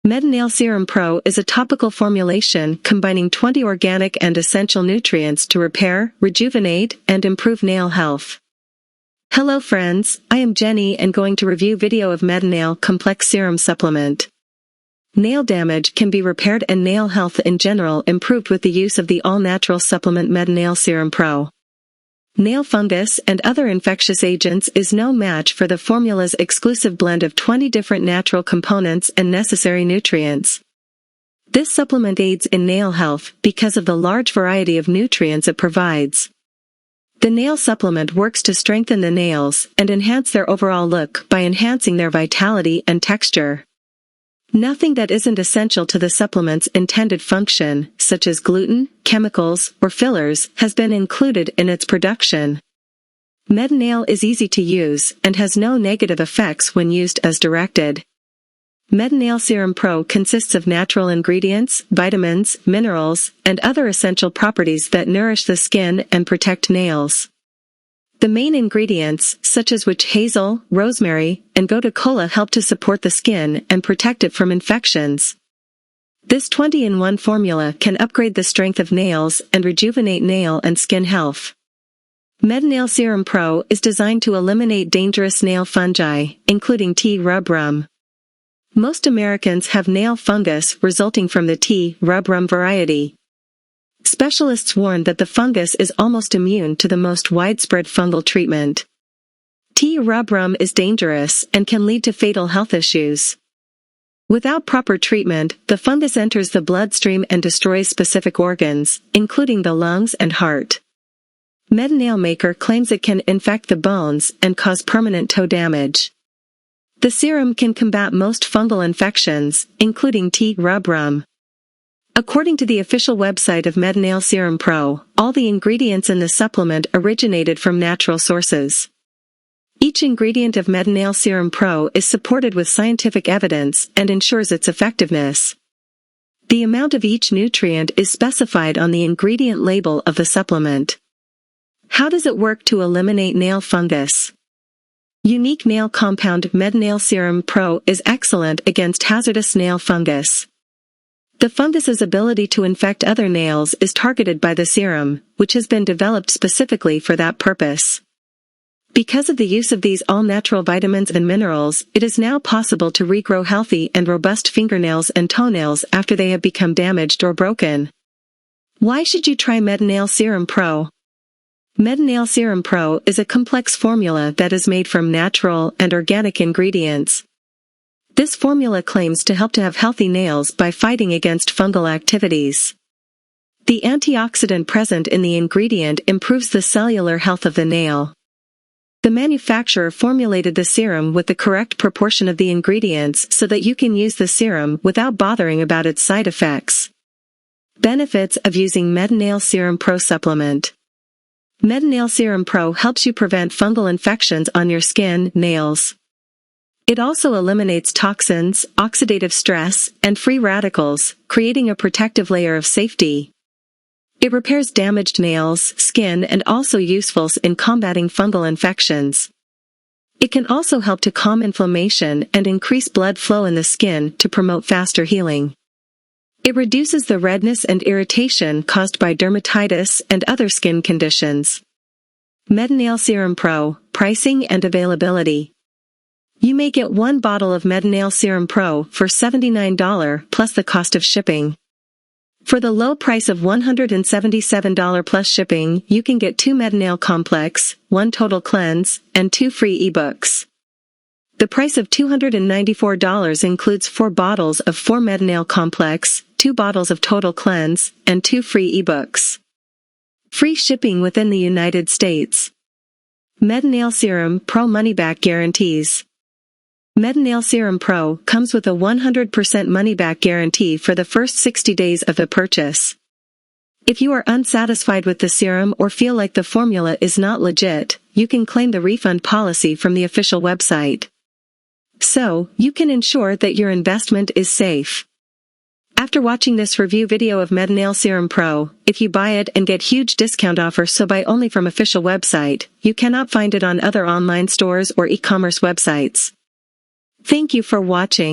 Metanail Serum Pro is a topical formulation combining 20 organic and essential nutrients to repair, rejuvenate, and improve nail health. Hello friends, I am Jenny and going to review video of Metanail Complex Serum Supplement. Nail damage can be repaired and nail health in general improved with the use of the all-natural supplement Metanail Serum Pro. Nail fungus and other infectious agents is no match for the formula's exclusive blend of 20 different natural components and necessary nutrients. This supplement aids in nail health because of the large variety of nutrients it provides. The nail supplement works to strengthen the nails and enhance their overall look by enhancing their vitality and texture. Nothing that isn't essential to the supplement's intended function, such as gluten, chemicals, or fillers, has been included in its production. Metanail is easy to use and has no negative effects when used as directed. Metanail Serum Pro consists of natural ingredients, vitamins, minerals, and other essential properties that nourish the skin and protect nails. The main ingredients, such as Hazel, Rosemary, and Gotu Kola, help to support the skin and protect it from infections. This 20-in-1 formula can upgrade the strength of nails and rejuvenate nail and skin health. Metanail Serum Pro is designed to eliminate dangerous nail fungi, including rubrum. Most Americans have nail fungus resulting from the rubrum variety. Specialists warn that the fungus is almost immune to the most widespread fungal treatment. Rubrum is dangerous and can lead to fatal health issues. Without proper treatment, the fungus enters the bloodstream and destroys specific organs, including the lungs and heart. Metanail maker claims it can infect the bones and cause permanent toe damage. The serum can combat most fungal infections, including rubrum. According to the official website of Metanail Serum Pro, all the ingredients in the supplement originated from natural sources. Each ingredient of Metanail Serum Pro is supported with scientific evidence and ensures its effectiveness. The amount of each nutrient is specified on the ingredient label of the supplement. How does it work to eliminate nail fungus? Unique nail compound Metanail Serum Pro is excellent against hazardous nail fungus. The fungus's ability to infect other nails is targeted by the serum, which has been developed specifically for that purpose. Because of the use of these all-natural vitamins and minerals, it is now possible to regrow healthy and robust fingernails and toenails after they have become damaged or broken. Why should you try Metanail Serum Pro? Metanail Serum Pro is a complex formula that is made from natural and organic ingredients. This formula claims to help to have healthy nails by fighting against fungal activities. The antioxidant present in the ingredient improves the cellular health of the nail. The manufacturer formulated the serum with the correct proportion of the ingredients so that you can use the serum without bothering about its side effects. Benefits of using Metanail Serum Pro supplement. Metanail Serum Pro helps you prevent fungal infections on your skin, nails. It also eliminates toxins, oxidative stress, and free radicals, creating a protective layer of safety. It repairs damaged nails, skin, and also useful in combating fungal infections. It can also help to calm inflammation and increase blood flow in the skin to promote faster healing. It reduces the redness and irritation caused by dermatitis and other skin conditions. Metanail Serum Pro, pricing and availability. You may get one bottle of Metanail Serum Pro for $79 plus the cost of shipping. For the low price of $177 plus shipping, you can get 2 Metanail Complex, 1 Total Cleanse, and 2 free ebooks. The price of $294 includes 4 bottles of 4 Metanail Complex, 2 bottles of Total Cleanse, and 2 free ebooks. Free shipping within the United States. Metanail Serum Pro money-back guarantees. Metanail Serum Pro comes with a 100% money-back guarantee for the first 60 days of the purchase. If you are unsatisfied with the serum or feel like the formula is not legit, you can claim the refund policy from the official website. So, you can ensure that your investment is safe. After watching this review video of Metanail Serum Pro, if you buy it and get huge discount offer so buy only from official website, you cannot find it on other online stores or e-commerce websites. Thank you for watching.